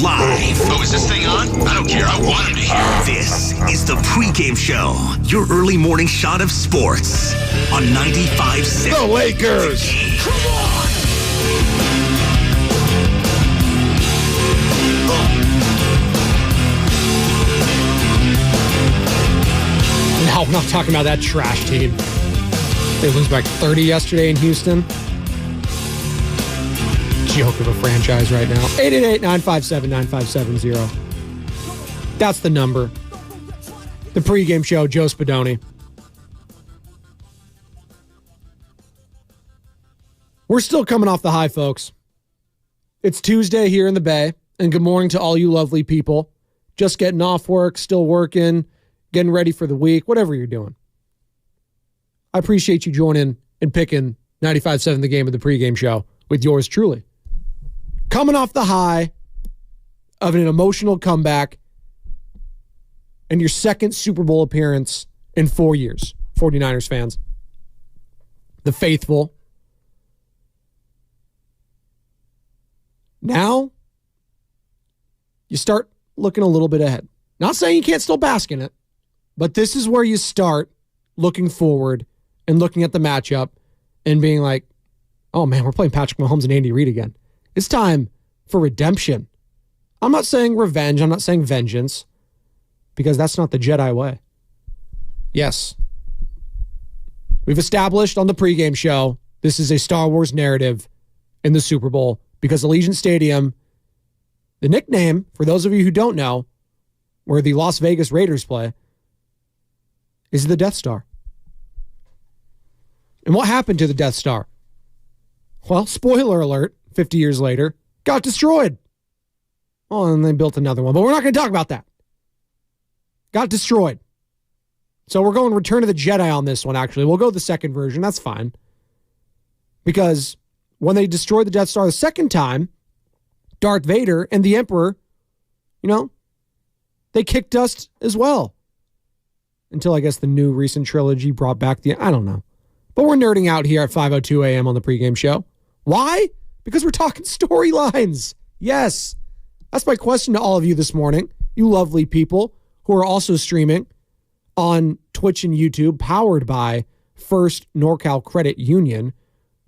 live. Oh, is this thing on? I don't care. I want him to hear. This is the Pregame Show, your early morning shot of sports on 95.7. The Lakers. Come on. No, we're not talking about that trash team. They lose by 30 yesterday in Houston. Joke of a franchise right now. 888-957-9570. That's the number. The Pregame Show, Joe Spadoni. We're still coming off the high, folks. It's Tuesday here in the Bay, and good morning to all you lovely people. Just getting off work, still working, getting ready for the week, whatever you're doing. I appreciate you joining and picking 95.7 The Game of the Pregame Show with yours truly. Coming off the high of an emotional comeback and your second Super Bowl appearance in 4 years, 49ers fans. The faithful. Now, you start looking a little bit ahead. Not saying you can't still bask in it, but this is where you start looking forward and looking at the matchup and being like, oh man, we're playing Patrick Mahomes and Andy Reid again. It's time for redemption. I'm not saying revenge. I'm not saying vengeance, because that's not the Jedi way. Yes. We've established on the pregame show, this is a Star Wars narrative in the Super Bowl, because Allegiant Stadium, the nickname, for those of you who don't know, where the Las Vegas Raiders play, is the Death Star. And what happened to the Death Star? Well, spoiler alert, 50 years later, got destroyed. Oh, and they built another one. But we're not going to talk about that. Got destroyed. So we're going Return of the Jedi on this one, actually. We'll go the second version. That's fine. Because when they destroyed the Death Star the second time, Darth Vader and the Emperor, they kicked dust as well. Until, I guess, the new recent trilogy brought back I don't know. But we're nerding out here at 5:02 a.m. on the pregame show. Why? Because we're talking storylines. Yes. That's my question to all of you this morning, you lovely people who are also streaming on Twitch and YouTube, powered by First NorCal Credit Union.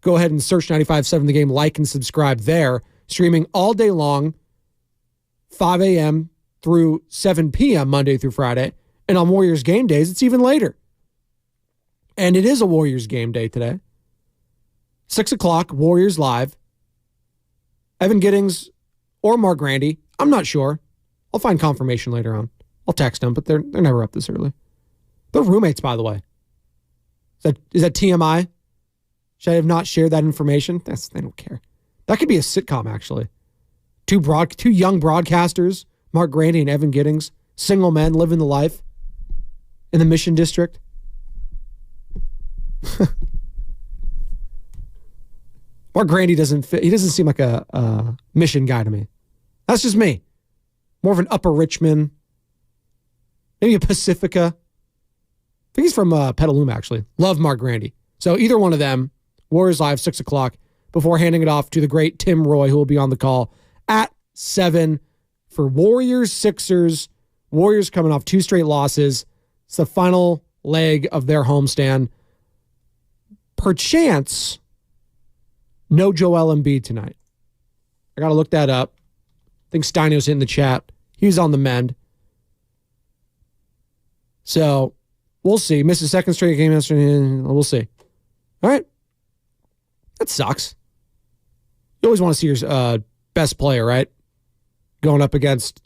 Go ahead and search 95.7 The Game, like and subscribe there. Streaming all day long, 5 a.m. through 7 p.m. Monday through Friday. And on Warriors game days, it's even later. And it is a Warriors game day today. 6 o'clock, Warriors Live. Evan Giddings or Mark Grandy, I'm not sure. I'll find confirmation later on. I'll text them, but they're never up this early. They're roommates, by the way. Is that TMI? Should I have not shared that information? They don't care. That could be a sitcom, actually. Two young broadcasters, Mark Grandy and Evan Giddings, single men living the life in the Mission District. Mark Grandy doesn't fit. He doesn't seem like a mission guy to me. That's just me. More of an Upper Richmond, maybe a Pacifica. I think he's from Petaluma, actually. Love Mark Grandy. So either one of them, Warriors Live, 6 o'clock, before handing it off to the great Tim Roy, who will be on the call at 7 for Warriors Sixers. Warriors coming off 2 straight losses. It's the final leg of their homestand. Perchance, no Joel Embiid tonight. I got to look that up. I think Steino's in the chat. He's on the mend. So, we'll see. Missed a second straight game yesterday. We'll see. All right. That sucks. You always want to see your best player, right? Going up against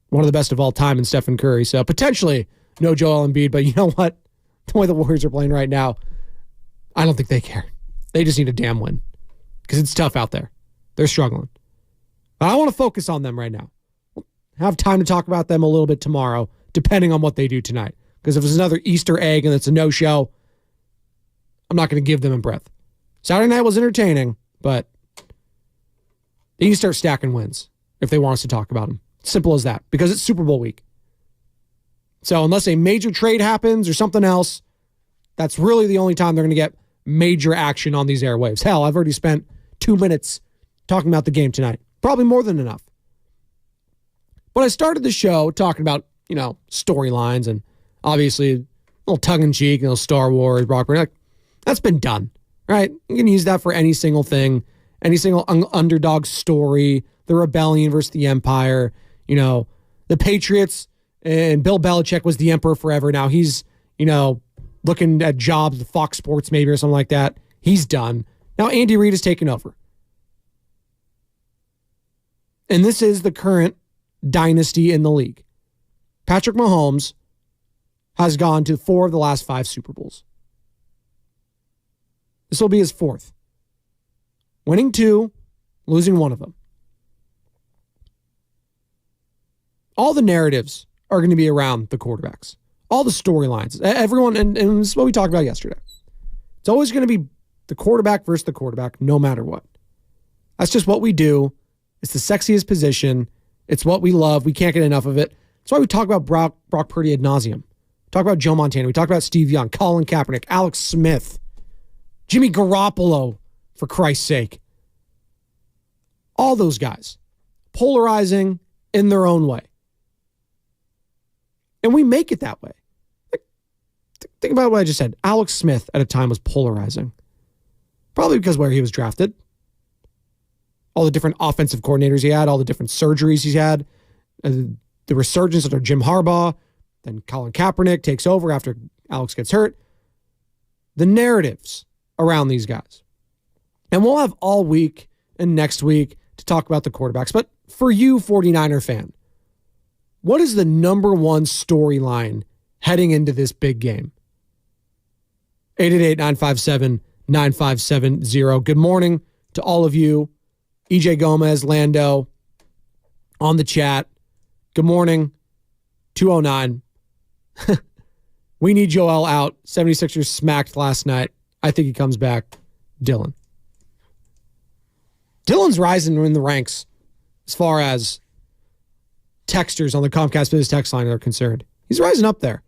one of the best of all time in Stephen Curry. So, potentially no Joel Embiid. But you know what? The way the Warriors are playing right now, I don't think they care. They just need a damn win. Because it's tough out there. They're struggling. But I want to focus on them right now. We'll have time to talk about them a little bit tomorrow, depending on what they do tonight. Because if it's another Easter egg and it's a no-show, I'm not going to give them a breath. Saturday night was entertaining, but they need to start stacking wins if they want us to talk about them. Simple as that. Because it's Super Bowl week. So unless a major trade happens or something else, that's really the only time they're going to get major action on these airwaves. Hell, I've already spent 2 minutes talking about the game tonight. Probably more than enough. But I started the show talking about, storylines and obviously a little tongue-in-cheek, Star Wars, Brock Purdy. That's been done, right? You can use that for any single thing, any single underdog story, the rebellion versus the empire, the Patriots, and Bill Belichick was the emperor forever. Now he's, looking at jobs at Fox Sports maybe or something like that. He's done. Now Andy Reid has taken over. And this is the current dynasty in the league. Patrick Mahomes has gone to 4 of the last 5 Super Bowls. This will be his 4th. Winning 2, losing 1 of them. All the narratives are going to be around the quarterbacks. All the storylines. Everyone, and this is what we talked about yesterday. It's always going to be the quarterback versus the quarterback, no matter what. That's just what we do. It's the sexiest position. It's what we love. We can't get enough of it. That's why we talk about Brock Purdy ad nauseum. Talk about Joe Montana. We talk about Steve Young, Colin Kaepernick, Alex Smith, Jimmy Garoppolo, for Christ's sake. All those guys. Polarizing in their own way. And we make it that way. Think about what I just said. Alex Smith at a time was polarizing. Probably because where he was drafted. All the different offensive coordinators he had, all the different surgeries he's had, the resurgence under Jim Harbaugh, then Colin Kaepernick takes over after Alex gets hurt. The narratives around these guys. And we'll have all week and next week to talk about the quarterbacks. But for you, 49er fan, what is the number one storyline heading into this big game? 888-957-9570. Good morning to all of you. EJ Gomez, Lando, on the chat. Good morning. 209. We need Joel out. 76ers smacked last night. I think he comes back. Dylan. Dylan's rising in the ranks as far as texters on the Comcast Business text line are concerned. He's rising up there.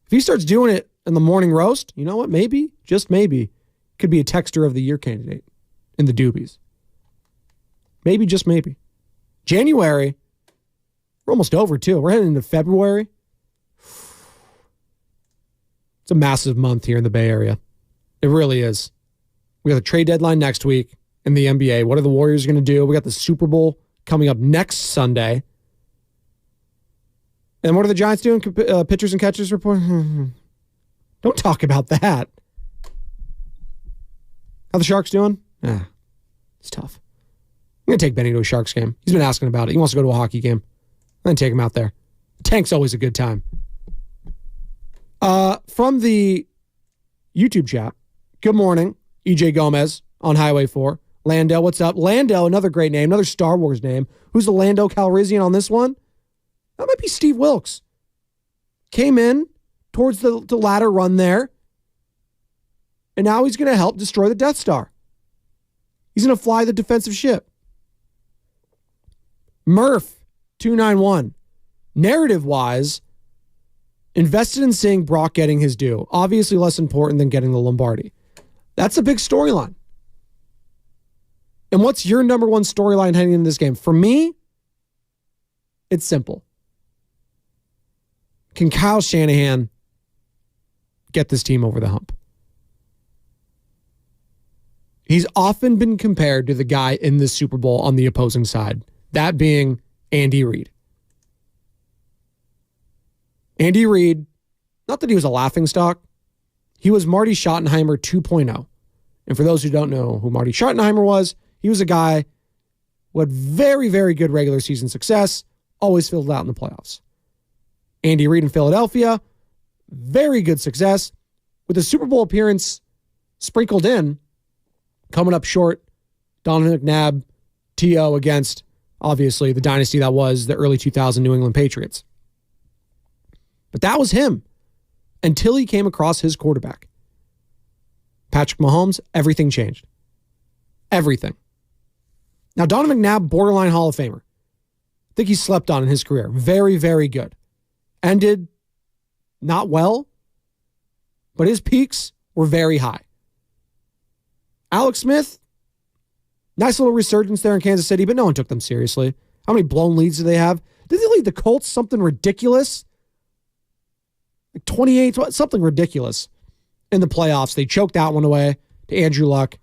If he starts doing it in the morning roast, you know what? Maybe, just maybe, could be a texter of the year candidate in the doobies. Maybe, just maybe. January, we're almost over too. We're heading into February. It's a massive month here in the Bay Area. It really is. We got the trade deadline next week in the NBA. What are the Warriors going to do? We got the Super Bowl coming up next Sunday. And what are the Giants doing? Pitchers and catchers report? Don't talk about that. How the Sharks doing? It's tough. I'm going to take Benny to a Sharks game. He's been asking about it. He wants to go to a hockey game. I'm going to take him out there. Tank's always a good time. From the YouTube chat, good morning, EJ Gomez on Highway 4. Lando, what's up? Lando, another great name, another Star Wars name. Who's the Lando Calrissian on this one? That might be Steve Wilkes. Came in towards the latter run there, and now he's going to help destroy the Death Star. He's going to fly the defensive ship. Murph, 291. Narrative-wise, invested in seeing Brock getting his due. Obviously less important than getting the Lombardi. That's a big storyline. And what's your number one storyline heading into this game? For me, it's simple. Can Kyle Shanahan get this team over the hump? He's often been compared to the guy in the Super Bowl on the opposing side, that being Andy Reid. Andy Reid, not that he was a laughingstock, he was Marty Schottenheimer 2.0. And for those who don't know who Marty Schottenheimer was, he was a guy who had very, very good regular season success, always filled out in the playoffs. Andy Reid in Philadelphia, very good success, with a Super Bowl appearance sprinkled in, coming up short, Donovan McNabb, T.O. against, obviously, the dynasty that was the early 2000 New England Patriots. But that was him until he came across his quarterback. Patrick Mahomes, everything changed. Everything. Now, Donovan McNabb, borderline Hall of Famer. I think he slept on in his career. Very, very good. Ended not well, but his peaks were very high. Alex Smith, nice little resurgence there in Kansas City, but no one took them seriously. How many blown leads do they have? Did they lead the Colts something ridiculous? Like 28, something ridiculous in the playoffs. They choked that one away to Andrew Luck.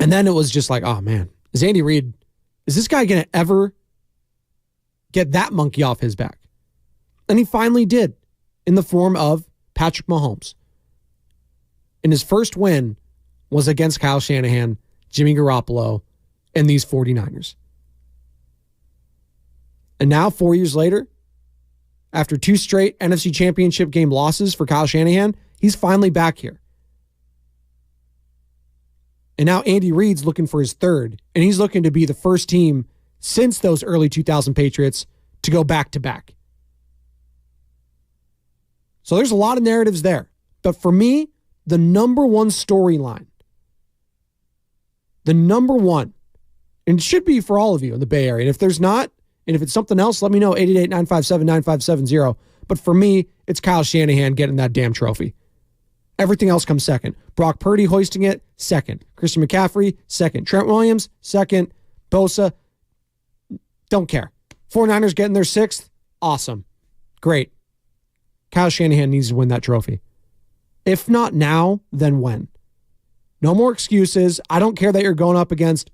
And then it was just like, oh man, is Andy Reid, is this guy going to ever get that monkey off his back? And he finally did, in the form of Patrick Mahomes. And his first win was against Kyle Shanahan, Jimmy Garoppolo, and these 49ers. And now, 4 years later, after 2 straight NFC Championship game losses for Kyle Shanahan, he's finally back here. And now Andy Reid's looking for his third, and he's looking to be the first team since those early 2000 Patriots to go back-to-back. So there's a lot of narratives there. But for me, the number one storyline, the number one, and it should be for all of you in the Bay Area. And if there's not, and if it's something else, let me know, 888-957-9570. But for me, it's Kyle Shanahan getting that damn trophy. Everything else comes second. Brock Purdy hoisting it, second. Christian McCaffrey, second. Trent Williams, second. Bosa, don't care. 49ers getting their 6th, awesome. Great. Kyle Shanahan needs to win that trophy. If not now, then when? No more excuses. I don't care that you're going up against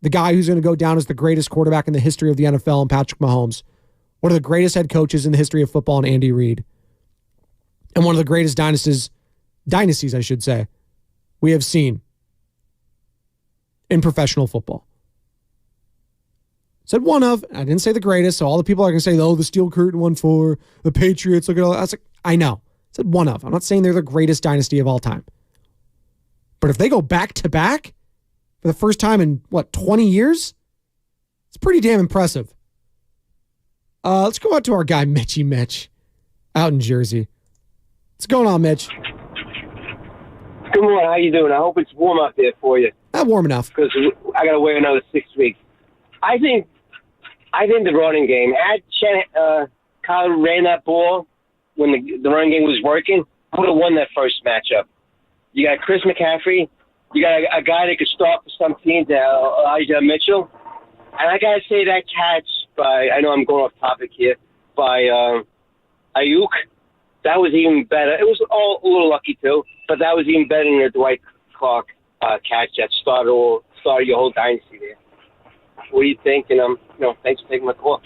the guy who's going to go down as the greatest quarterback in the history of the NFL and Patrick Mahomes. One of the greatest head coaches in the history of football and Andy Reid. And one of the greatest dynasties, I should say, we have seen in professional football. Said one of, I didn't say the greatest, so all the people are going to say, oh, the Steel Curtain won 4, the Patriots, look at all that. I was like, I know. I said one of. I'm not saying they're the greatest dynasty of all time. But if they go back-to-back for the first time in, 20 years? It's pretty damn impressive. Let's go out to our guy, Mitchy Mitch, out in Jersey. What's going on, Mitch? Good morning. How you doing? I hope it's warm out there for you. Not warm enough. Because I got to wait another 6 weeks. I think the running game, had Kyle ran that ball when the running game was working, I would have won that first matchup. You got Chris McCaffrey. You got a guy that could start for some teams, Elijah Mitchell. And I got to say that catch by, I know I'm going off topic here, by Ayuk, that was even better. It was all a little lucky too, but that was even better than the Dwight Clark catch that started your whole dynasty there. What do you think? And thanks for taking my call.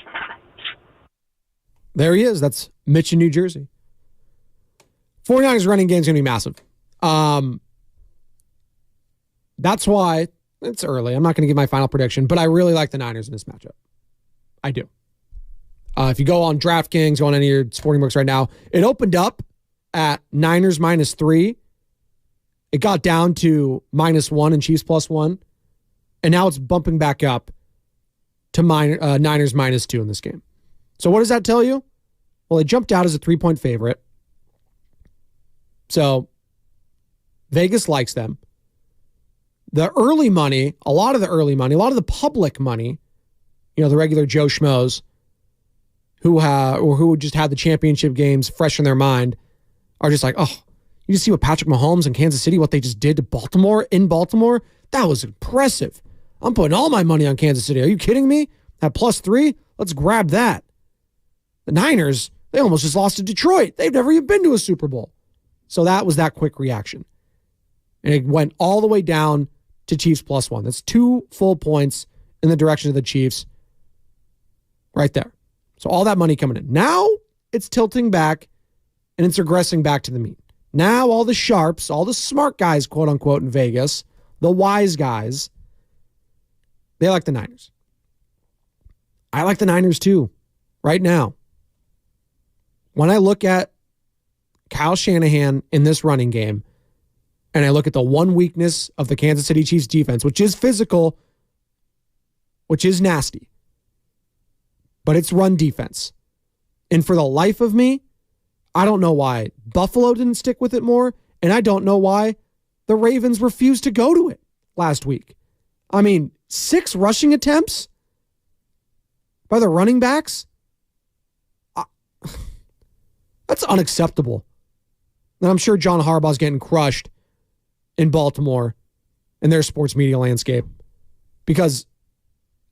There he is. That's Mitch in New Jersey. 49ers running game is going to be massive. That's why it's early. I'm not going to give my final prediction, but I really like the Niners in this matchup. I do. If you go on DraftKings, go on any of your sporting books right now, it opened up at Niners -3. It got down to -1 and Chiefs +1. And now it's bumping back up to Niners -2 in this game. So what does that tell you? Well, they jumped out as a 3-point favorite. So Vegas likes them. The early money, a lot of the public money, the regular Joe Schmoes who just had the championship games fresh in their mind are just like, oh, you just see what Patrick Mahomes and Kansas City, what they just did to Baltimore in Baltimore? That was impressive. I'm putting all my money on Kansas City. Are you kidding me? At +3? Let's grab that. The Niners, they almost just lost to Detroit. They've never even been to a Super Bowl. So that was that quick reaction. And it went all the way down to Chiefs +1. That's 2 full points in the direction of the Chiefs right there. So all that money coming in. Now it's tilting back and it's regressing back to the mean. Now all the sharps, all the smart guys, quote unquote, in Vegas, the wise guys, they like the Niners. I like the Niners too, right now. When I look at Kyle Shanahan in this running game, and I look at the one weakness of the Kansas City Chiefs defense, which is physical, which is nasty, but it's run defense. And for the life of me, I don't know why Buffalo didn't stick with it more, and I don't know why the Ravens refused to go to it last week. I mean, 6 rushing attempts by the running backs? That's unacceptable. And I'm sure John Harbaugh's getting crushed in Baltimore in their sports media landscape because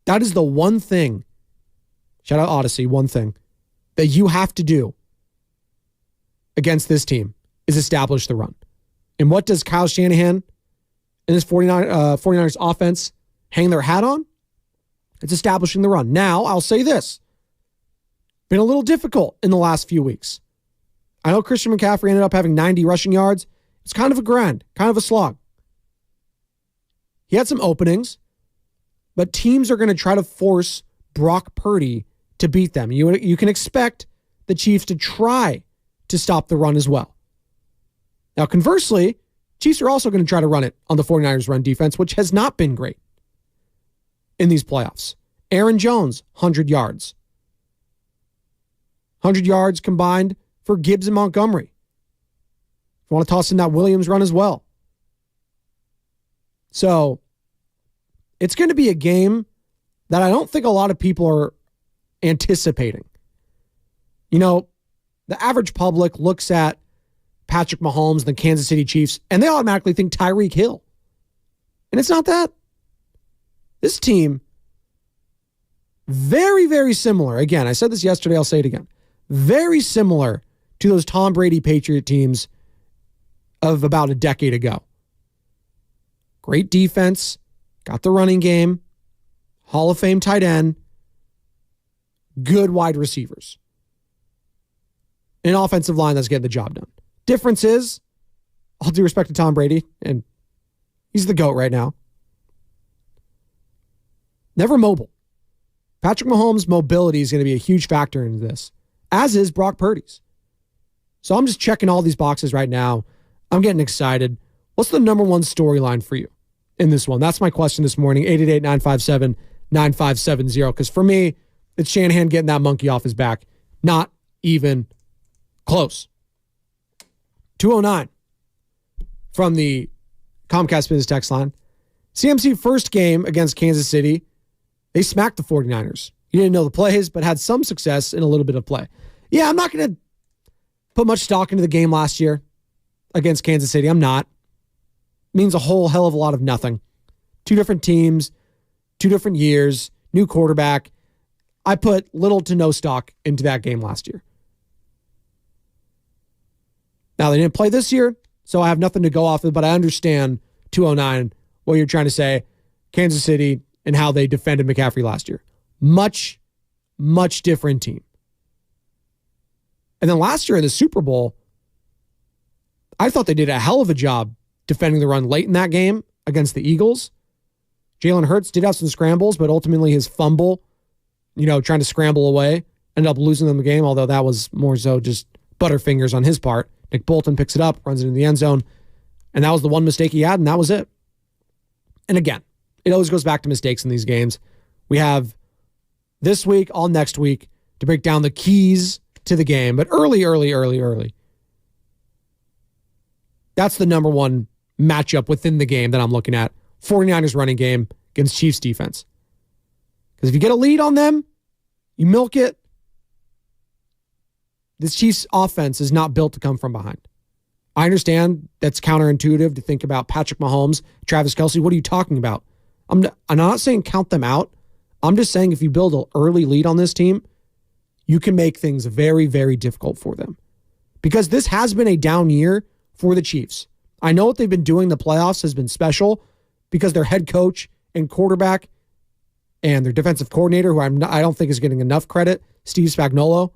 That is the one thing, shout out Odyssey, one thing that you have to do against this team is establish the run. And what does Kyle Shanahan and his 49ers offense hang their hat on? It's establishing the run. Now, I'll say this. Been a little difficult in the last few weeks. I know Christian McCaffrey ended up having 90 rushing yards. It's kind of a grind, kind of a slog. He had some openings, but teams are going to try to force Brock Purdy to beat them. You can expect the Chiefs to try to stop the run as well. Now, conversely, Chiefs are also going to try to run it on the 49ers run defense, which has not been great in these playoffs. Aaron Jones, 100 yards. 100 yards combined for Gibbs and Montgomery. You want to toss in that Williams run as well. So, it's going to be a game that I don't think a lot of people are anticipating. You know, the average public looks at Patrick Mahomes and the Kansas City Chiefs, and they automatically think Tyreek Hill. And it's not that. This team, very, very similar. Again, I said this yesterday, I'll say it again. Very similar to those Tom Brady Patriot teams of about a decade ago. Great defense, got the running game, Hall of Fame tight end, good wide receivers. An offensive line that's getting the job done. Difference is, all due respect to Tom Brady, and he's the GOAT right now, never mobile. Patrick Mahomes' mobility is going to be a huge factor in this, as is Brock Purdy's. So I'm just checking all these boxes right now. I'm getting excited. What's the number one storyline for you in this one? That's my question this morning, 888-957-9570. Because for me, it's Shanahan getting that monkey off his back. Not even close. 209 from the Comcast Business text line. CMC first game against Kansas City, they smacked the 49ers. You didn't know the plays, but had some success in a little bit of play. Yeah, I'm not going to put much stock into the game last year against Kansas City. I'm not. It means a whole hell of a lot of nothing. Two different teams, 2 different years, new quarterback. I put little to no stock into that game last year. Now, they didn't play this year, so I have nothing to go off of, but I understand 209, what you're trying to say, Kansas City and how they defended McCaffrey last year. Much, much different team. And then last year in the Super Bowl, I thought they did a hell of a job defending the run late in that game against the Eagles. Jalen Hurts did have some scrambles, but ultimately his fumble, trying to scramble away, ended up losing them the game, although that was more so just butterfingers on his part. Nick Bolton picks it up, runs it in the end zone, and that was the one mistake he had, and that was it. And again, it always goes back to mistakes in these games. We have this week, all next week, to break down the keys to the game, but early. That's the number one matchup within the game that I'm looking at. 49ers running game against Chiefs defense. Because if you get a lead on them, you milk it. This Chiefs offense is not built to come from behind. I understand that's counterintuitive to think about Patrick Mahomes, Travis Kelce. What are you talking about? I'm not saying count them out. I'm just saying if you build an early lead on this team, you can make things very, very difficult for them. Because this has been a down year for the Chiefs. I know what they've been doing in the playoffs has been special because their head coach and quarterback and their defensive coordinator, who I don't think is getting enough credit, Steve Spagnuolo,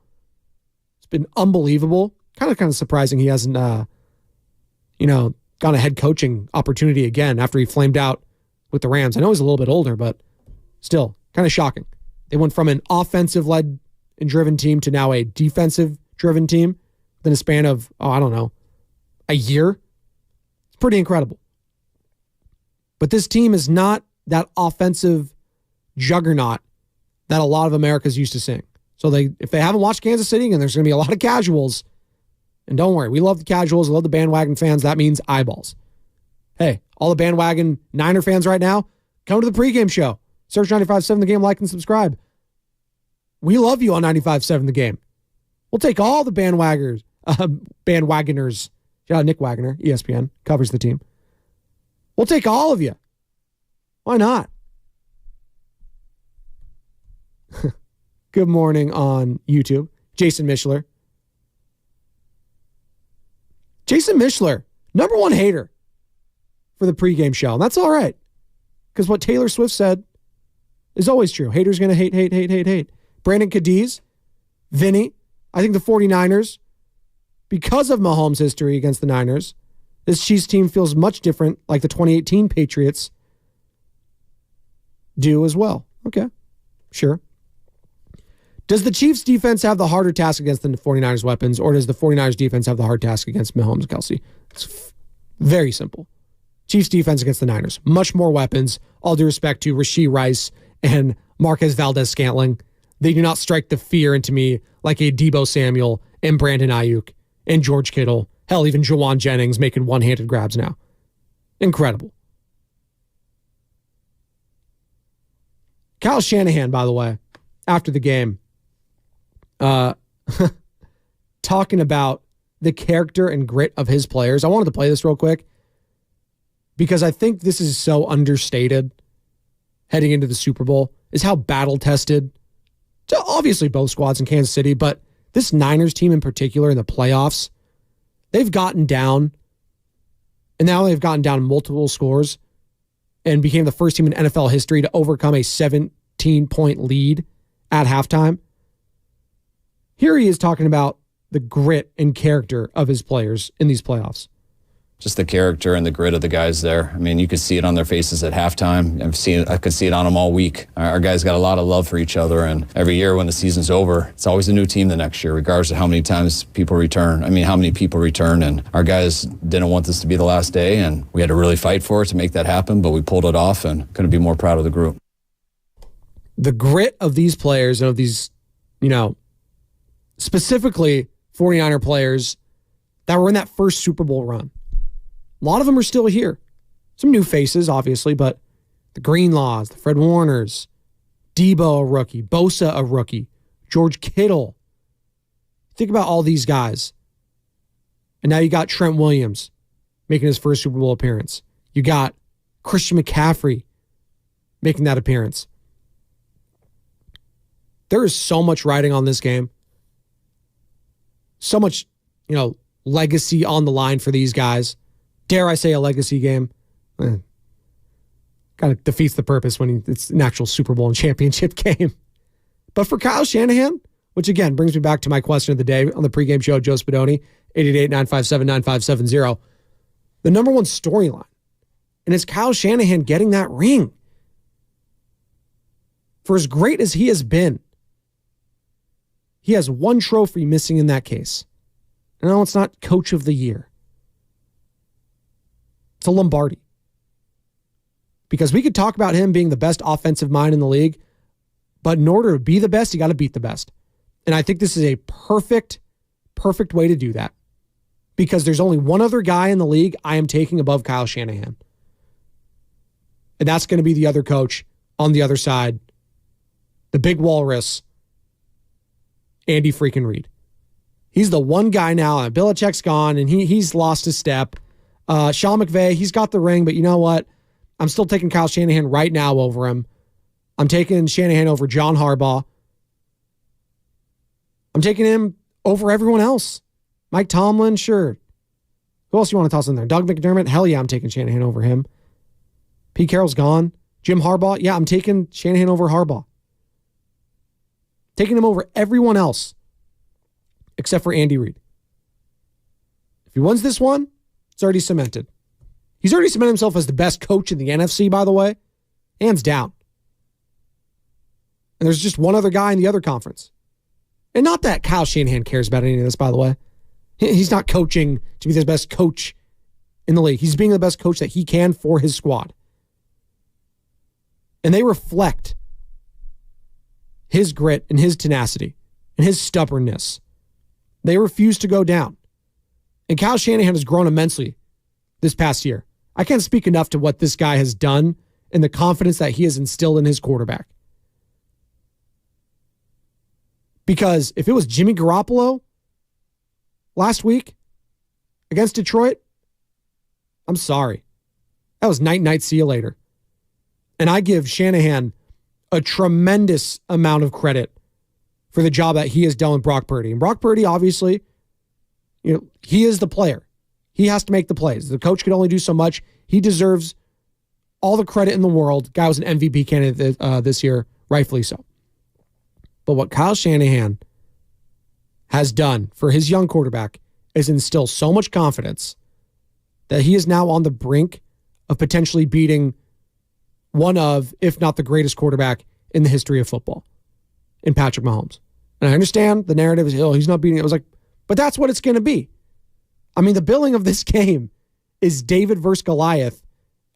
it's been unbelievable. Kind of surprising he hasn't, got a head coaching opportunity again after he flamed out with the Rams. I know he's a little bit older, but still kind of shocking. They went from an offensive-led and driven team to now a defensive-driven team within a span of, a year. It's pretty incredible. But this team is not that offensive juggernaut that a lot of America's used to seeing. So if they haven't watched Kansas City, and there's going to be a lot of casuals, and don't worry, we love the casuals, we love the bandwagon fans. That means eyeballs. Hey, all the bandwagon Niner fans right now, come to the pregame show. Search 95.7 The Game, like and subscribe. We love you on 95.7 The Game. We'll take all the bandwagoners. Shout out Nick Wagner, ESPN, covers the team. We'll take all of you. Why not? Good morning on YouTube. Jason Mishler. Jason Mishler, number one hater for the pregame show. And that's all right. Because what Taylor Swift said is always true. Haters going to hate. Brandon Cadiz, Vinny, I think the 49ers, because of Mahomes' history against the Niners, this Chiefs team feels much different like the 2018 Patriots do as well. Okay, sure. Does the Chiefs defense have the harder task against the 49ers weapons, or does the 49ers defense have the hard task against Mahomes and Kelsey? It's very simple. Chiefs defense against the Niners. Much more weapons. All due respect to Rashee Rice and Marquez Valdez-Scantling. They do not strike the fear into me like a Deebo Samuel and Brandon Ayuk and George Kittle. Hell, even Jawan Jennings making one-handed grabs now. Incredible. Kyle Shanahan, by the way, after the game, talking about the character and grit of his players. I wanted to play this real quick because I think this is so understated heading into the Super Bowl, is how battle-tested, to obviously both squads in Kansas City, but this Niners team in particular in the playoffs, they've gotten down, and now they've gotten down multiple scores and became the first team in NFL history to overcome a 17-point lead at halftime. Here he is talking about the grit and character of his players in these playoffs. Just the character and the grit of the guys there. I mean, you could see it on their faces at halftime. I could see it on them all week. Our guys got a lot of love for each other, and every year when the season's over, it's always a new team the next year, regardless of how many people return, and our guys didn't want this to be the last day, and we had to really fight for it to make that happen, but we pulled it off and couldn't be more proud of the group. The grit of these players and of these, specifically 49er players that were in that first Super Bowl run. A lot of them are still here. Some new faces, obviously, but the Greenlaws, the Fred Warners, Deebo, a rookie, Bosa, a rookie, George Kittle. Think about all these guys. And now you got Trent Williams making his first Super Bowl appearance. You got Christian McCaffrey making that appearance. There is so much riding on this game. So much, legacy on the line for these guys. Dare I say a legacy game? Kind of defeats the purpose when it's an actual Super Bowl and championship game. But for Kyle Shanahan, which again brings me back to my question of the day on the pregame show, Joe Spadoni, 888-957-9570, the number one storyline. And it's Kyle Shanahan getting that ring. For as great as he has been, he has one trophy missing in that case. No, it's not Coach of the Year. It's a Lombardi. Because we could talk about him being the best offensive mind in the league, but in order to be the best, you got to beat the best. And I think this is a perfect way to do that. Because there's only one other guy in the league I am taking above Kyle Shanahan. And that's going to be the other coach on the other side. The big walrus, Andy freaking Reid. He's the one guy now. Belichick's gone, and he's lost his step. Sean McVay, he's got the ring, but you know what? I'm still taking Kyle Shanahan right now over him. I'm taking Shanahan over John Harbaugh. I'm taking him over everyone else. Mike Tomlin, sure. Who else you want to toss in there? Doug McDermott? Hell yeah, I'm taking Shanahan over him. Pete Carroll's gone. Jim Harbaugh? Yeah, I'm taking Shanahan over Harbaugh. Taking him over everyone else except for Andy Reid. If he wins this one, it's already cemented. He's already cemented himself as the best coach in the NFC, by the way. Hands down. And there's just one other guy in the other conference. And not that Kyle Shanahan cares about any of this, by the way. He's not coaching to be the best coach in the league. He's being the best coach that he can for his squad. And they reflect his grit and his tenacity and his stubbornness. They refuse to go down. And Kyle Shanahan has grown immensely this past year. I can't speak enough to what this guy has done and the confidence that he has instilled in his quarterback. Because if it was Jimmy Garoppolo last week against Detroit, I'm sorry. That was night, see you later. And I give Shanahan a tremendous amount of credit for the job that he has done with Brock Purdy. And Brock Purdy, obviously, he is the player. He has to make the plays. The coach could only do so much. He deserves all the credit in the world. Guy was an MVP candidate this year, rightfully so. But what Kyle Shanahan has done for his young quarterback is instill so much confidence that he is now on the brink of potentially beating one of, if not the greatest quarterback in the history of football, in Patrick Mahomes. And I understand the narrative is, he's not beating it. It was like, but that's what it's going to be. I mean, the billing of this game is David versus Goliath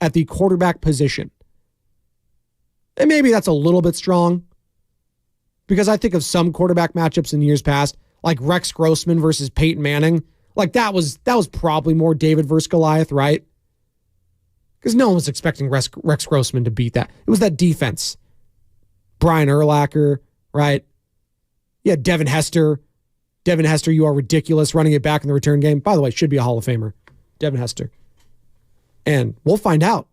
at the quarterback position. And maybe that's a little bit strong, because I think of some quarterback matchups in years past, like Rex Grossman versus Peyton Manning. Like that was probably more David versus Goliath, right? Because no one was expecting Rex Grossman to beat that. It was that defense. Brian Urlacher, right? Yeah, Devin Hester. Devin Hester, you are ridiculous running it back in the return game. By the way, should be a Hall of Famer. Devin Hester. And we'll find out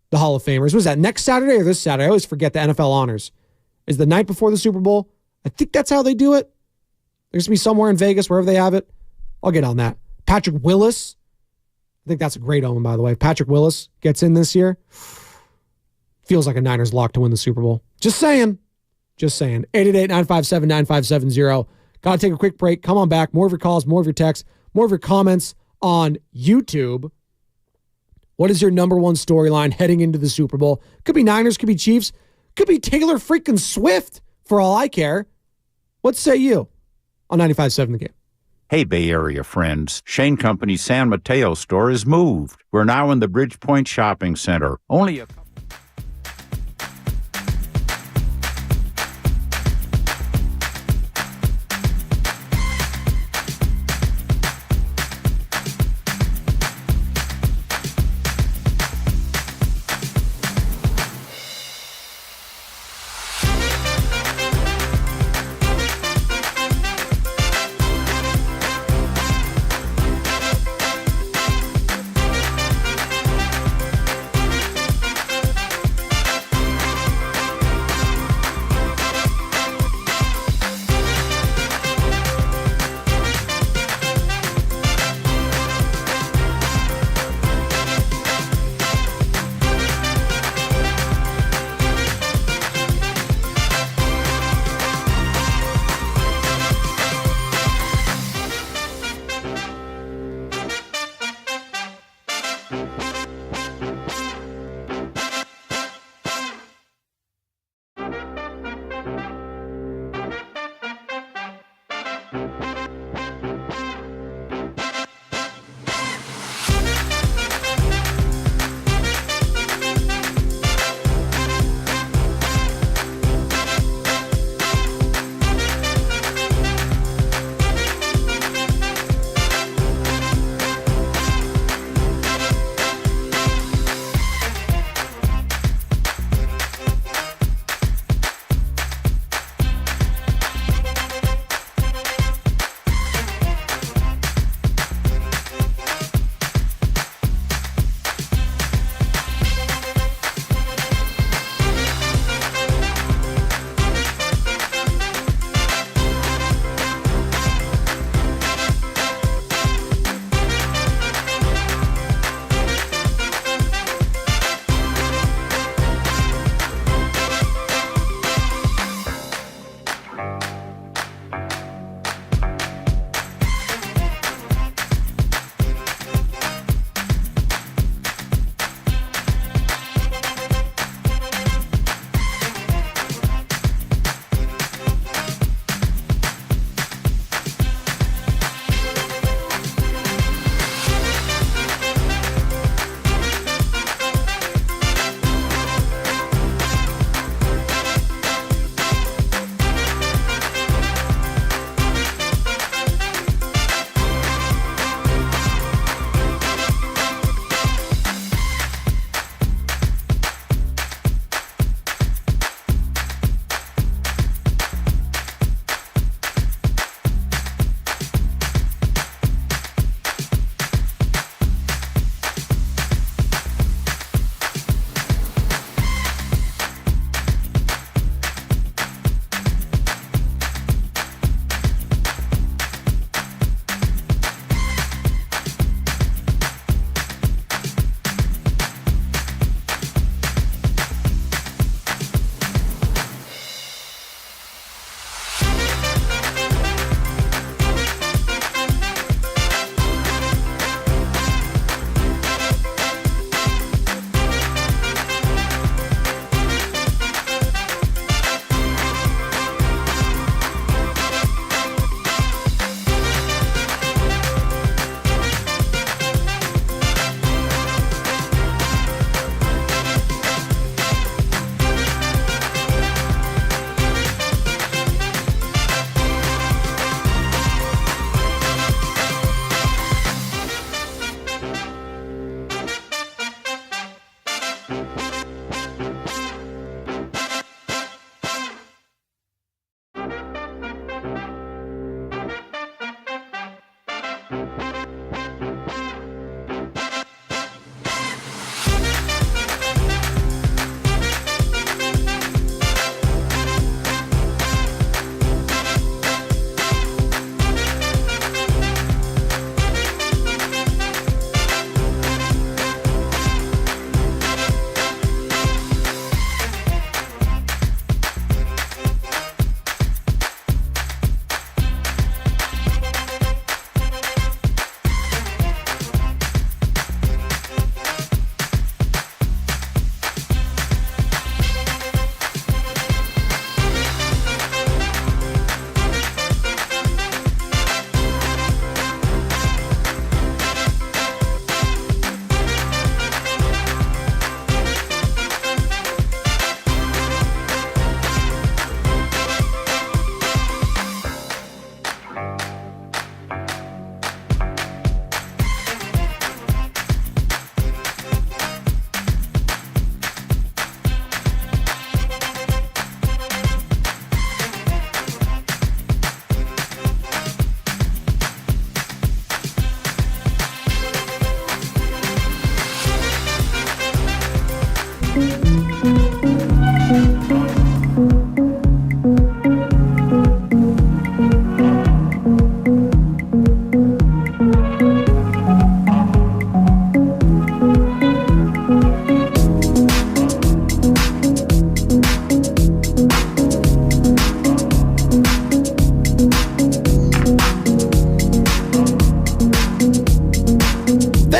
the Hall of Famers. Was that next Saturday or this Saturday? I always forget the NFL honors. Is the night before the Super Bowl? I think that's how they do it. There's going to be somewhere in Vegas, wherever they have it. I'll get on that. Patrick Willis. I think that's a great omen, by the way. If Patrick Willis gets in this year, feels like a Niners lock to win the Super Bowl. Just saying. 888-957-9570. Got to take a quick break. Come on back. More of your calls, more of your texts, more of your comments on YouTube. What is your number one storyline heading into the Super Bowl? Could be Niners, could be Chiefs, could be Taylor freaking Swift, for all I care. What say you on 95.7 The Game? Hey, Bay Area friends. Shane Company's San Mateo store is moved. We're now in the Bridgepoint Shopping Center. Only a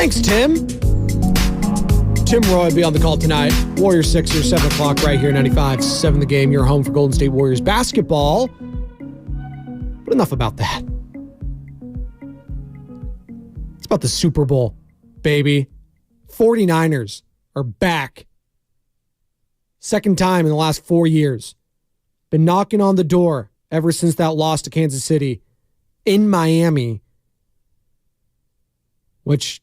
Thanks, Tim. Tim Roy will be on the call tonight. Warriors Sixers, 7 o'clock right here, 95.7 The Game. Your home for Golden State Warriors basketball. But enough about that. It's about the Super Bowl, baby. 49ers are back. Second time in the last 4 years. Been knocking on the door ever since that loss to Kansas City in Miami, which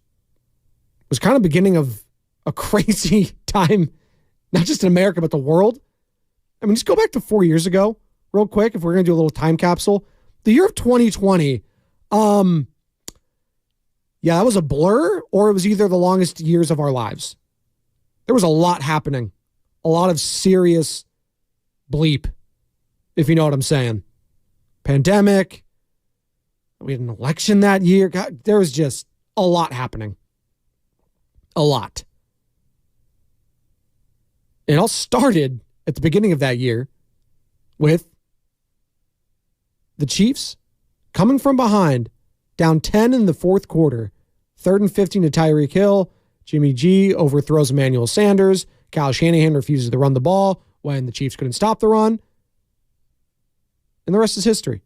was kind of beginning of a crazy time, not just in America, but the world. I mean, just go back to 4 years ago real quick, if we're going to do a little time capsule. The year of 2020, yeah, that was a blur, or it was either the longest years of our lives. There was a lot happening, a lot of serious bleep, if you know what I'm saying. Pandemic, we had an election that year. God, there was just a lot happening. A lot. It all started at the beginning of that year with the Chiefs coming from behind, down 10 in the fourth quarter, 3rd and 15 to Tyreek Hill. Jimmy G overthrows Emmanuel Sanders. Kyle Shanahan refuses to run the ball when the Chiefs couldn't stop the run. And the rest is history.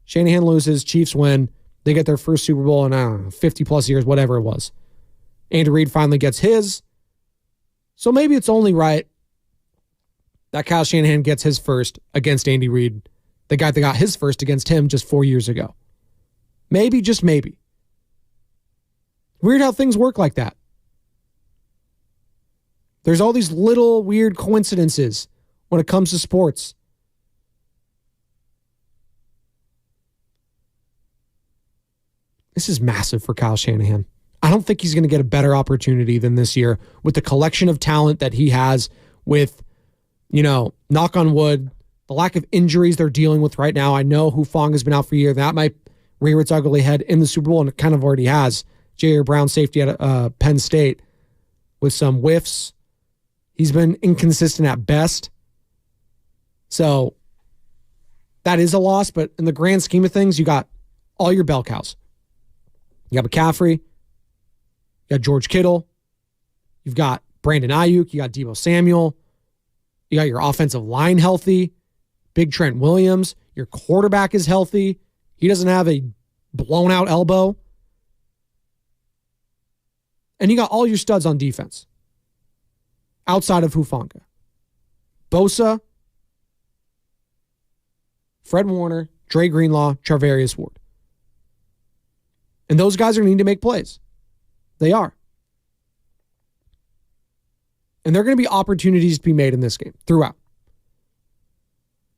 Shanahan loses, Chiefs win. They get their first Super Bowl in, I don't know, 50 plus years, whatever it was. Andy Reid finally gets his. So maybe it's only right that Kyle Shanahan gets his first against Andy Reid, the guy that got his first against him just 4 years ago. Maybe, just maybe. Weird how things work like that. There's all these little weird coincidences when it comes to sports. This is massive for Kyle Shanahan. I don't think he's going to get a better opportunity than this year with the collection of talent that he has, with, you know, knock on wood, the lack of injuries they're dealing with right now. I know Hufanga has been out for a year. That might rear its ugly head in the Super Bowl, and it kind of already has. J.R. Brown, safety at Penn State, with some whiffs. He's been inconsistent at best. So that is a loss, but in the grand scheme of things, you got all your bell cows. You got McCaffrey. You got George Kittle. You've got Brandon Ayuk. You got Deebo Samuel. You got your offensive line healthy. Big Trent Williams. Your quarterback is healthy. He doesn't have a blown out elbow. And you got all your studs on defense. Outside of Hufanga. Bosa, Fred Warner, Dre Greenlaw, Charvarius Ward. And those guys are going to need to make plays. They are. And there are going to be opportunities to be made in this game throughout.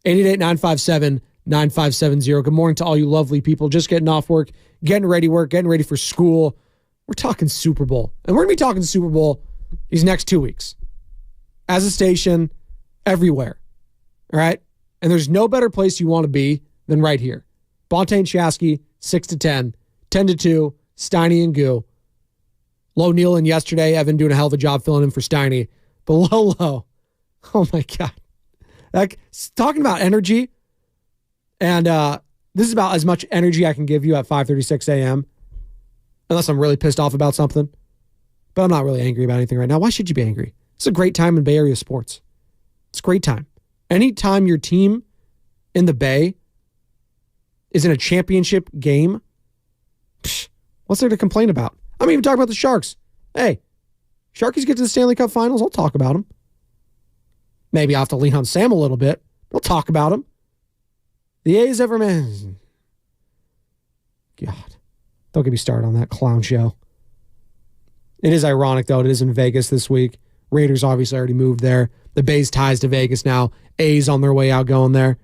888-957-9570. Good morning to all you lovely people just getting off work, getting ready for school. We're talking Super Bowl. And we're going to be talking Super Bowl these next 2 weeks. As a station, everywhere. All right? And there's no better place you want to be than right here. Bonte and Shasky, 6 to 10, 10 to 2, Steiny and Goo. Low Nealon yesterday, Evan doing a hell of a job filling in for Steiny. But low. Oh my God. Like, talking about energy, and this is about as much energy I can give you at 5:36 a.m., unless I'm really pissed off about something. But I'm not really angry about anything right now. Why should you be angry? It's a great time in Bay Area sports. It's a great time. Anytime your team in the Bay is in a championship game, what's there to complain about? I'm even talking about the Sharks. Hey, Sharkies get to the Stanley Cup Finals. I'll talk about them. Maybe I'll have to lean on Sam a little bit. I'll talk about them. The A's man. God. Don't get me started on that clown show. It is ironic, though. It is in Vegas this week. Raiders obviously already moved there. The Bay's ties to Vegas now. A's on their way out going there.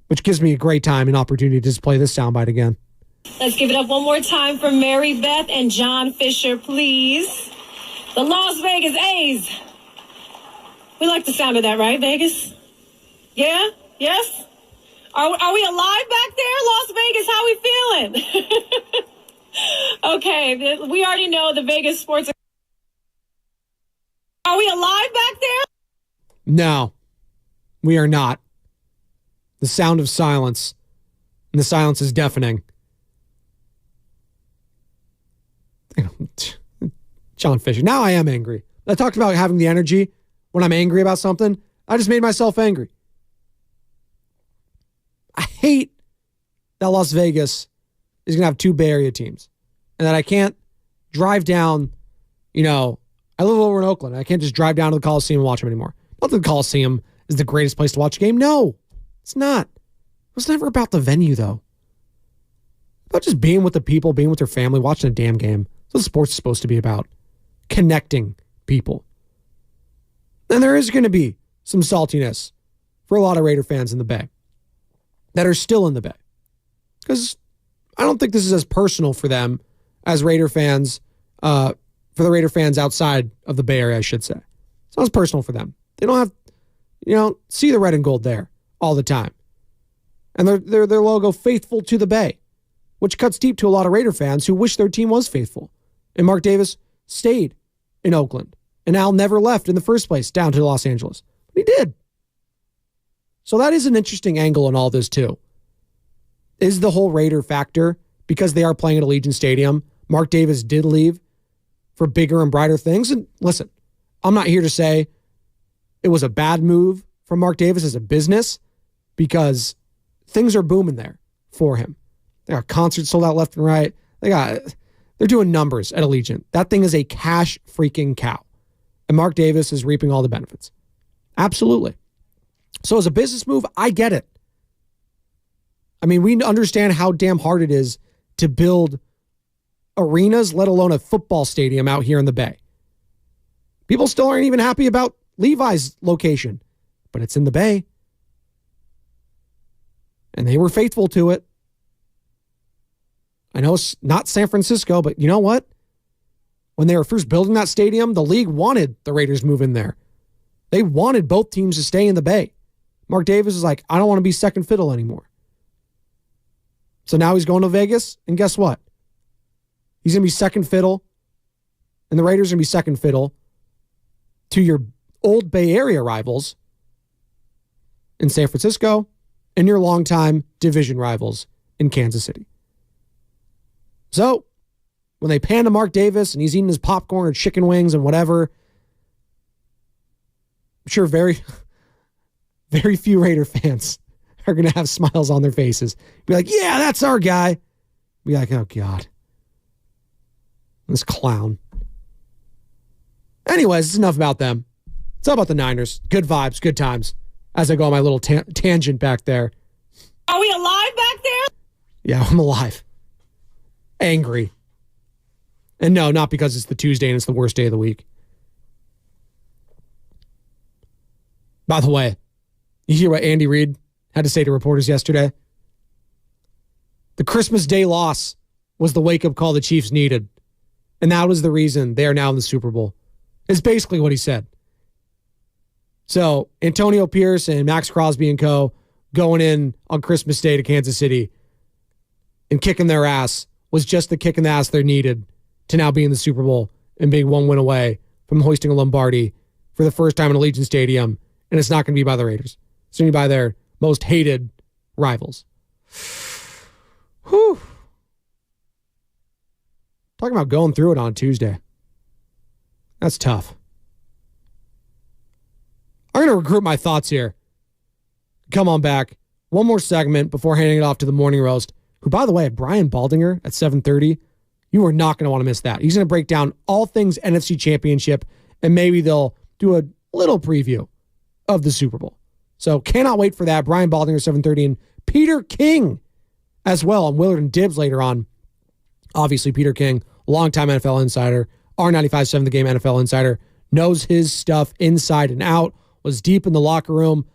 Which gives me a great time and opportunity to just play this soundbite again. Let's give it up one more time for Mary Beth and John Fisher, please. The Las Vegas A's. We like the sound of that, right, Vegas? Yeah? Yes? Are we alive back there, Las Vegas? How we feeling? Okay, we already know the Vegas sports. Are we alive back there? No, we are not. The sound of silence. And the silence is deafening. John Fisher. Now I am angry. I talked about having the energy when I'm angry about something. I just made myself angry. I hate that Las Vegas is going to have two Bay Area teams and that I can't drive down, I live over in Oakland. I can't just drive down to the Coliseum and watch them anymore. Not that the Coliseum is the greatest place to watch a game. No, it's not. It was never about the venue, though. About just being with the people, being with their family, watching a damn game. That's what sports is supposed to be about. Connecting people. And there is going to be some saltiness for a lot of Raider fans in the Bay that are still in the Bay. Because I don't think this is as personal for them as Raider fans, for the Raider fans outside of the Bay Area, I should say. It's not as personal for them. They don't have, see the red and gold there all the time. And their logo, faithful to the Bay, which cuts deep to a lot of Raider fans who wish their team was faithful. And Mark Davis stayed in Oakland. And Al never left in the first place down to Los Angeles. But he did. So that is an interesting angle in all this too. Is the whole Raider factor, because they are playing at Allegiant Stadium, Mark Davis did leave for bigger and brighter things. And listen, I'm not here to say it was a bad move from Mark Davis as a business, because things are booming there for him. They got concerts sold out left and right. They're doing numbers at Allegiant. That thing is a cash freaking cow. And Mark Davis is reaping all the benefits. Absolutely. So as a business move, I get it. I mean, we understand how damn hard it is to build arenas, let alone a football stadium out here in the Bay. People still aren't even happy about Levi's location, but it's in the Bay. And they were faithful to it. I know it's not San Francisco, but you know what? When they were first building that stadium, the league wanted the Raiders to move in there. They wanted both teams to stay in the Bay. Mark Davis is like, I don't want to be second fiddle anymore. So now he's going to Vegas, and guess what? He's going to be second fiddle, and the Raiders are going to be second fiddle to your old Bay Area rivals in San Francisco and your longtime division rivals in Kansas City. So, when they pan to Mark Davis and he's eating his popcorn or chicken wings and whatever, I'm sure very, very few Raider fans are going to have smiles on their faces. Be like, yeah, that's our guy. Be like, oh, God. This clown. Anyways, it's enough about them. It's all about the Niners. Good vibes, good times. As I go on my little tangent back there. Are we alive back there? Yeah, I'm alive. Angry. And no, not because it's the Tuesday and it's the worst day of the week. By the way, you hear what Andy Reid had to say to reporters yesterday? The Christmas Day loss was the wake-up call the Chiefs needed. And that was the reason they are now in the Super Bowl. It's basically what he said. So Antonio Pierce and Max Crosby and co. going in on Christmas Day to Kansas City and kicking their ass was just the kick in the ass they needed to now be in the Super Bowl and being one win away from hoisting a Lombardi for the first time in Allegiant Stadium. And it's not going to be by the Raiders. It's going to be by their most hated rivals. Whew. Talking about going through it on Tuesday. That's tough. I'm going to regroup my thoughts here. Come on back. One more segment before handing it off to the Morning Roast, who, by the way, Brian Baldinger at 7:30. You are not going to want to miss that. He's going to break down all things NFC Championship, and maybe they'll do a little preview of the Super Bowl. So cannot wait for that. Brian Baldinger, 7:30, and Peter King as well on Willard and Dibbs later on. Obviously, Peter King, longtime NFL insider, R95.7 The Game NFL insider, knows his stuff inside and out, was deep in the locker room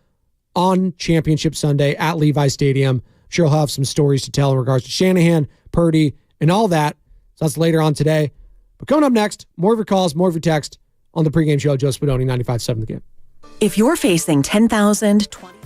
on Championship Sunday at Levi Stadium. I'm sure he'll have some stories to tell in regards to Shanahan, Purdy, and all that. So that's later on today. But coming up next, more of your calls, more of your text on the pregame show. Joe Spadoni, 95.7 The Game. If you're facing 10,000, 20...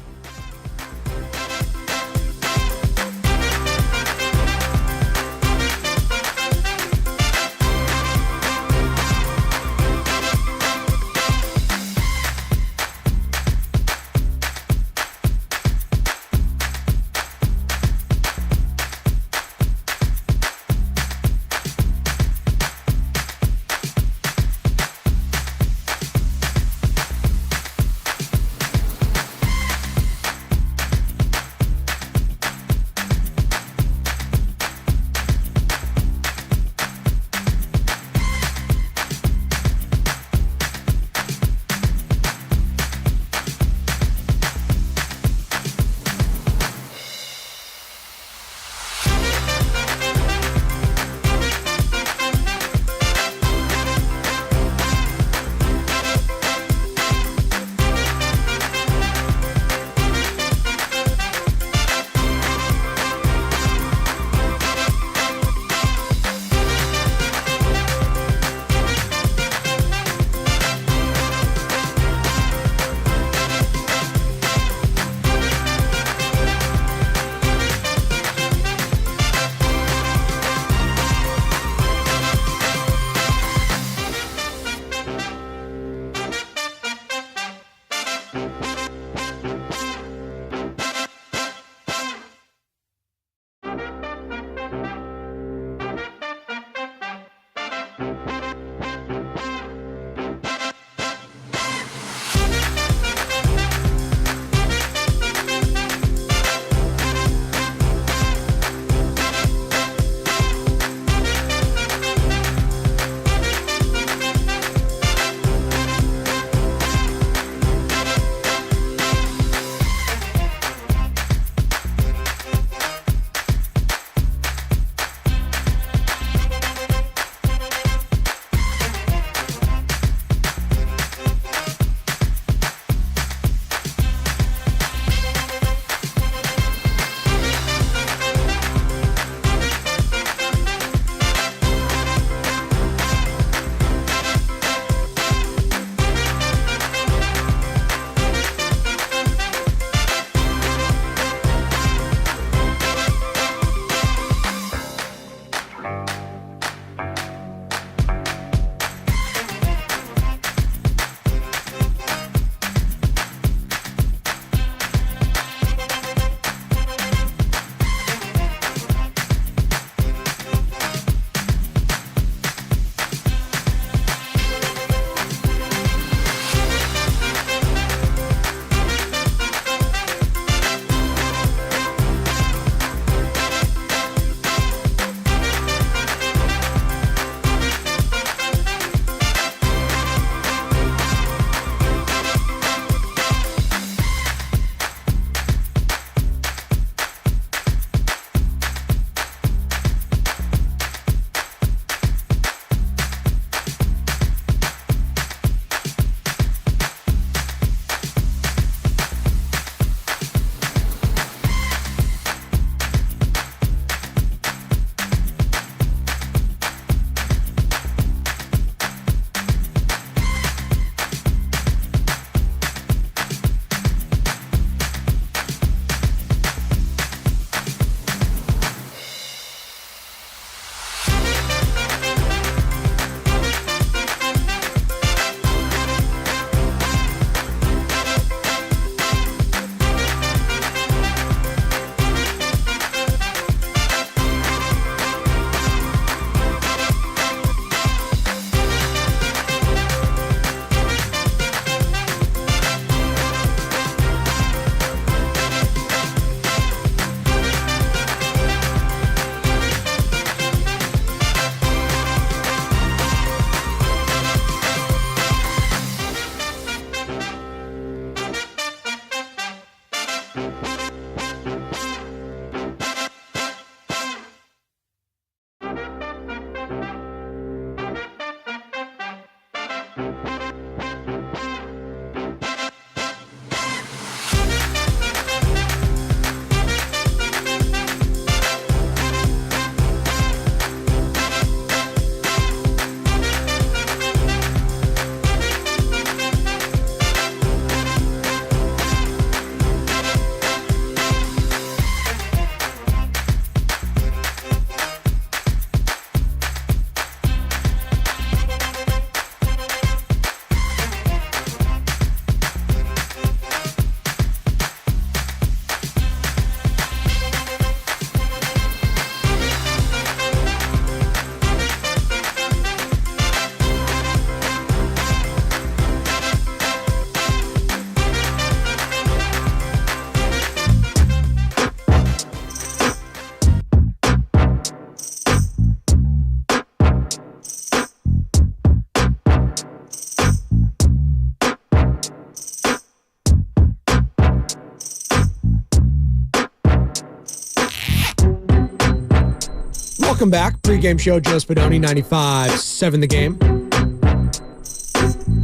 Welcome back. Pregame show, Joe Spadoni, 95.7 The Game.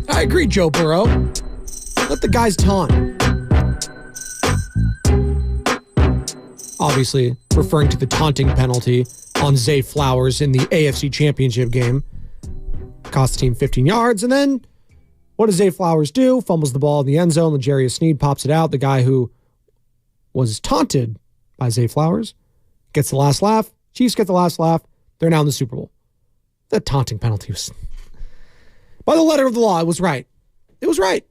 I agree, Joe Burrow. Let the guys taunt. Obviously, referring to the taunting penalty on Zay Flowers in the AFC Championship game. Cost the team 15 yards, and then what does Zay Flowers do? Fumbles the ball in the end zone. L'Jarius Sneed pops it out. The guy who was taunted by Zay Flowers gets the last laugh. Chiefs get the last laugh. They're now in the Super Bowl. That taunting penalty was, by the letter of the law, it was right. It was right.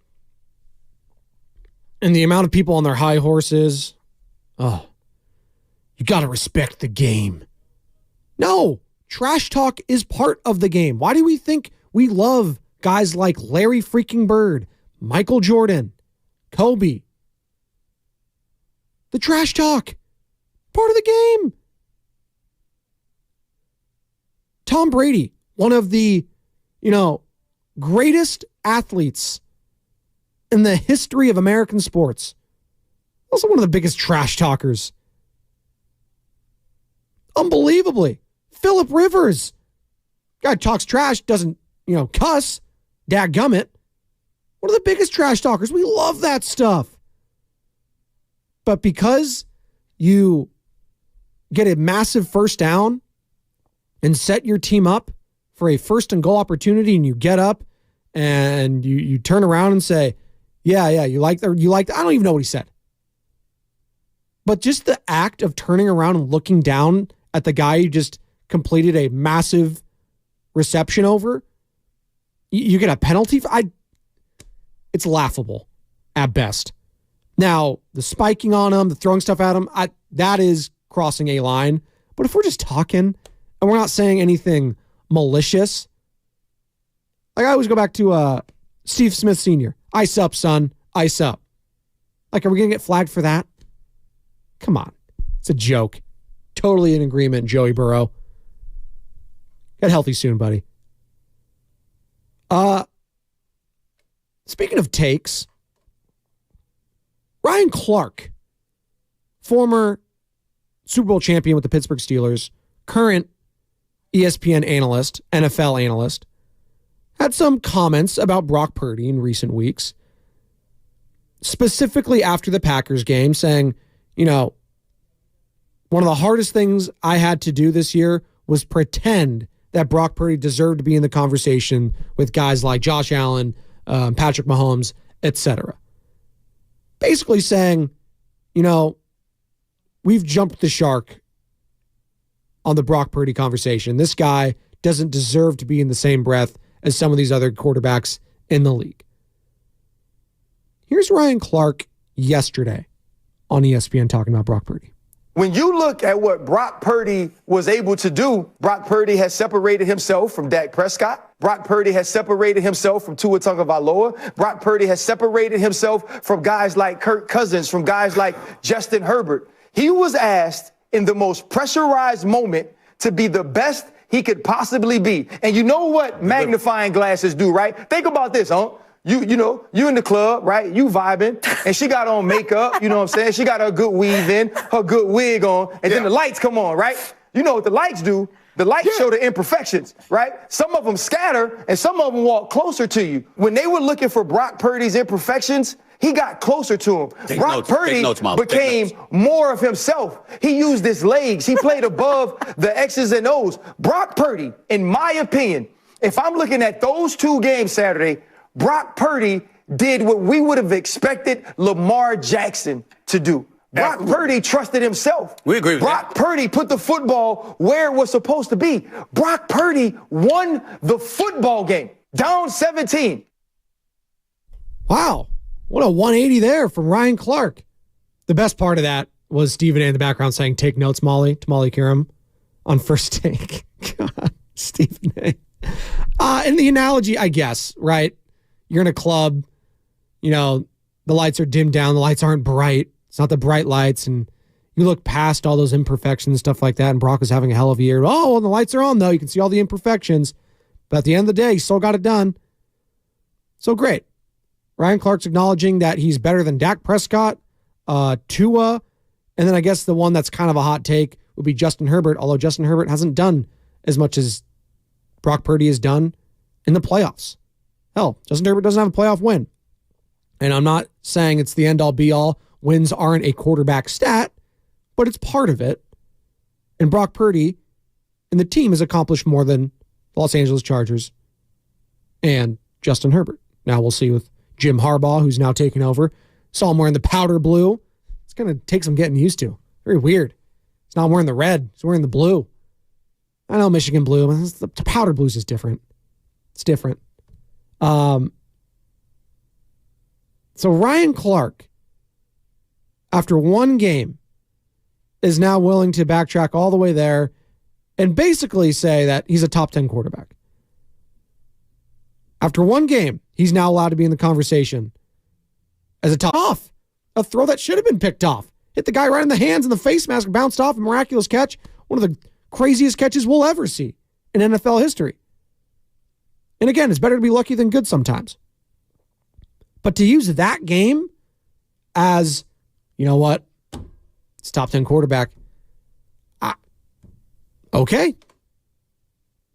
And the amount of people on their high horses, oh, you got to respect the game. No, trash talk is part of the game. Why do we think we love guys like Larry freaking Bird, Michael Jordan, Kobe? The trash talk, part of the game. Tom Brady, one of the, greatest athletes in the history of American sports. Also one of the biggest trash talkers. Unbelievably. Phillip Rivers. Guy talks trash, doesn't, cuss. Dadgummit. One of the biggest trash talkers. We love that stuff. But because you get a massive first down and set your team up for a first and goal opportunity, and you get up and you turn around and say, yeah, you like that. I don't even know what he said. But just the act of turning around and looking down at the guy you just completed a massive reception over, you get a penalty. It's laughable at best. Now, the spiking on him, the throwing stuff at him, that is crossing a line. But if we're just talking and we're not saying anything malicious, like I always go back to Steve Smith Sr. Ice up, son. Ice up. Like, are we going to get flagged for that? Come on. It's a joke. Totally in agreement, Joey Burrow. Get healthy soon, buddy. Speaking of takes, Ryan Clark, former Super Bowl champion with the Pittsburgh Steelers, current ESPN analyst, NFL analyst, had some comments about Brock Purdy in recent weeks, specifically after the Packers game, saying, one of the hardest things I had to do this year was pretend that Brock Purdy deserved to be in the conversation with guys like Josh Allen, Patrick Mahomes, etc. Basically saying, we've jumped the shark on the Brock Purdy conversation. This guy doesn't deserve to be in the same breath as some of these other quarterbacks in the league. Here's Ryan Clark yesterday on ESPN talking about Brock Purdy. When you look at what Brock Purdy was able to do, Brock Purdy has separated himself from Dak Prescott. Brock Purdy has separated himself from Tua Tagovailoa. Brock Purdy has separated himself from guys like Kirk Cousins, from guys like Justin Herbert. He was asked in the most pressurized moment to be the best he could possibly be. And you know what magnifying glasses do, right? Think about this, huh? You in the club, right? You vibing, and she got on makeup, you know what I'm saying? She got her good weave in, her good wig on, and then the lights come on, right? You know what the lights do? The lights show the imperfections, right? Some of them scatter, and some of them walk closer to you. When they were looking for Brock Purdy's imperfections, he got closer to him. Brock Purdy became more of himself. He used his legs. He played above the X's and O's. Brock Purdy, in my opinion, if I'm looking at those two games Saturday, Brock Purdy did what we would have expected Lamar Jackson to do. Brock Purdy trusted himself. We agree with Brock Purdy put the football where it was supposed to be. Brock Purdy won the football game, down 17. Wow. What a 180 there from Ryan Clark. The best part of that was Stephen A. in the background saying, "Take notes, Molly," to Molly Kiram on First Take. God, Stephen A. And the analogy, I guess, right? You're in a club, the lights are dimmed down, the lights aren't bright. It's not the bright lights, and you look past all those imperfections and stuff like that, and Brock was having a hell of a year. Oh, well, the lights are on, though. You can see all the imperfections. But at the end of the day, he still got it done. So great. Ryan Clark's acknowledging that he's better than Dak Prescott, Tua, and then I guess the one that's kind of a hot take would be Justin Herbert, although Justin Herbert hasn't done as much as Brock Purdy has done in the playoffs. Hell, Justin Herbert doesn't have a playoff win. And I'm not saying it's the end-all, be-all. Wins aren't a quarterback stat, but it's part of it. And Brock Purdy and the team has accomplished more than the Los Angeles Chargers and Justin Herbert. Now we'll see with Jim Harbaugh, who's now taken over. Saw him wearing the powder blue. It's going to take some getting used to. Very weird. He's not wearing the red. He's wearing the blue. I know Michigan blue, but the powder blues is different. It's different. So Ryan Clark, after one game, is now willing to backtrack all the way there and basically say that he's a top 10 quarterback. After one game, he's now allowed to be in the conversation as a top off. A throw that should have been picked off. Hit the guy right in the hands and the face mask bounced off. A miraculous catch. One of the craziest catches we'll ever see in NFL history. And again, it's better to be lucky than good sometimes. But to use that game as, you know what, it's top 10 quarterback. Okay.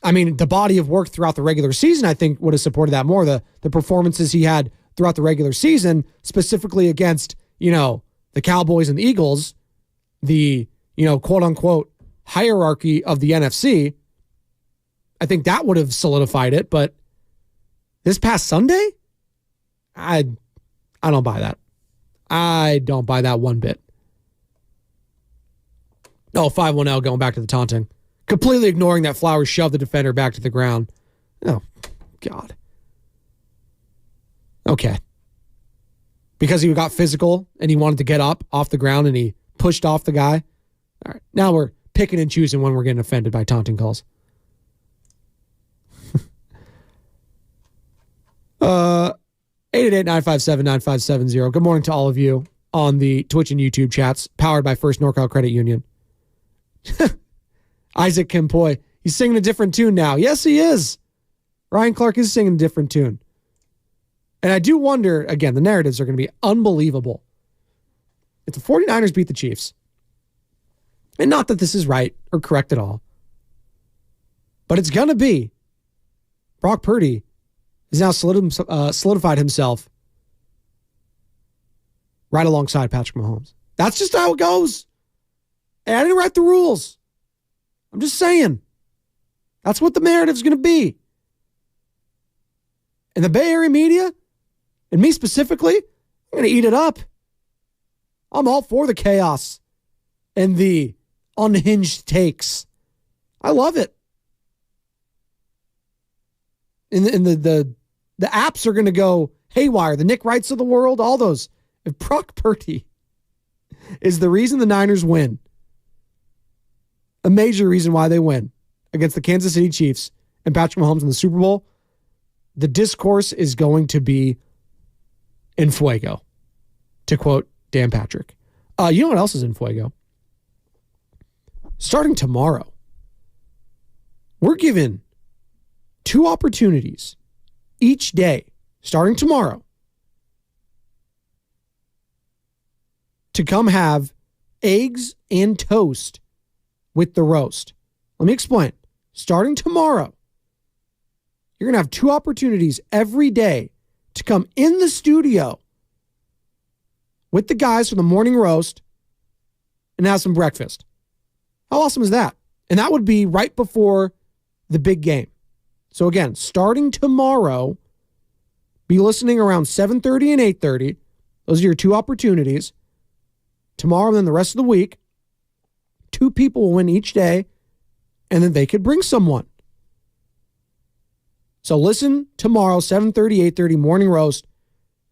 I mean, the body of work throughout the regular season, I think, would have supported that more. The performances he had throughout the regular season, specifically against, the Cowboys and the Eagles, the, quote unquote, hierarchy of the NFC, I think that would have solidified it. But this past Sunday, I don't buy that. I don't buy that one bit. Oh, 5-1-0 going back to the taunting. Completely ignoring that Flowers shoved the defender back to the ground. Oh, God. Okay. Because he got physical and he wanted to get up off the ground and he pushed off the guy. All right. Now we're picking and choosing when we're getting offended by taunting calls. 888-957-9570. Good morning to all of you on the Twitch and YouTube chats, powered by First NorCal Credit Union. Isaac Kimpoy, he's singing a different tune now. Yes, he is. Ryan Clark is singing a different tune. And I do wonder, again, the narratives are going to be unbelievable. If the 49ers beat the Chiefs, and not that this is right or correct at all, but it's going to be Brock Purdy has now solidified himself right alongside Patrick Mahomes. That's just how it goes. And I didn't write the rules. I'm just saying. That's what the narrative's going to be. And the Bay Area media, and me specifically, I'm going to eat it up. I'm all for the chaos and the unhinged takes. I love it. And the apps are going to go haywire. The Nick Wrights of the world, all those. If Brock Purdy is the reason the Niners win, a major reason why they win against the Kansas City Chiefs and Patrick Mahomes in the Super Bowl, the discourse is going to be en fuego, to quote Dan Patrick. You know what else is en fuego? Starting tomorrow, we're given 2 opportunities each day, starting tomorrow, to come have eggs and toast with the roast. Let me explain. Starting tomorrow, you're going to have 2 opportunities every day to come in the studio with the guys for the morning roast and have some breakfast. How awesome is that? And that would be right before the big game. So again, starting tomorrow, be listening around 7:30 and 8:30. Those are your 2 opportunities. Tomorrow and then the rest of the week, 2 people will win each day, and then they could bring someone. So listen tomorrow, 7:30, 8:30, morning roast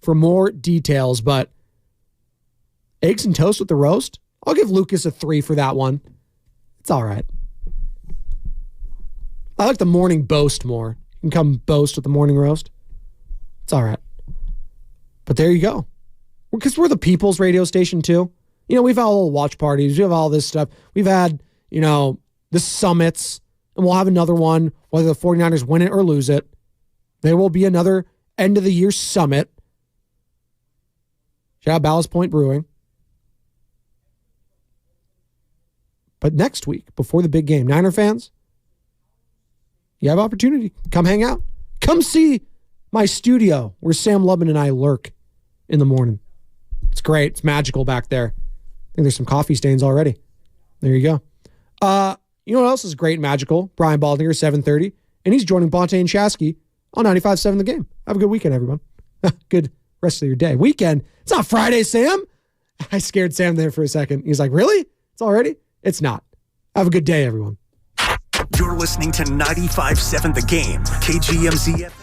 for more details. But eggs and toast with the roast, I'll give Lucas a 3 for that one. It's all right. I like the morning boast more. You can come boast with the morning roast. It's all right. But there you go. Because we're the people's radio station too. We've had all the watch parties. We have all this stuff. We've had, the summits. And we'll have another one, whether the 49ers win it or lose it. There will be another end of the year summit. Shout out Ballast Point Brewing. But next week, before the big game, Niner fans, you have opportunity. Come hang out. Come see my studio where Sam Lubman and I lurk in the morning. It's great. It's magical back there. I think there's some coffee stains already. There you go. You know what else is great and magical? Brian Baldinger, 7:30. And he's joining Bonte and Shasky on 95.7 The Game. Have a good weekend, everyone. Good rest of your day. Weekend. It's not Friday, Sam. I scared Sam there for a second. He's like, really? It's already? It's not. Have a good day, everyone. You're listening to 95.7 The Game, KGMZ.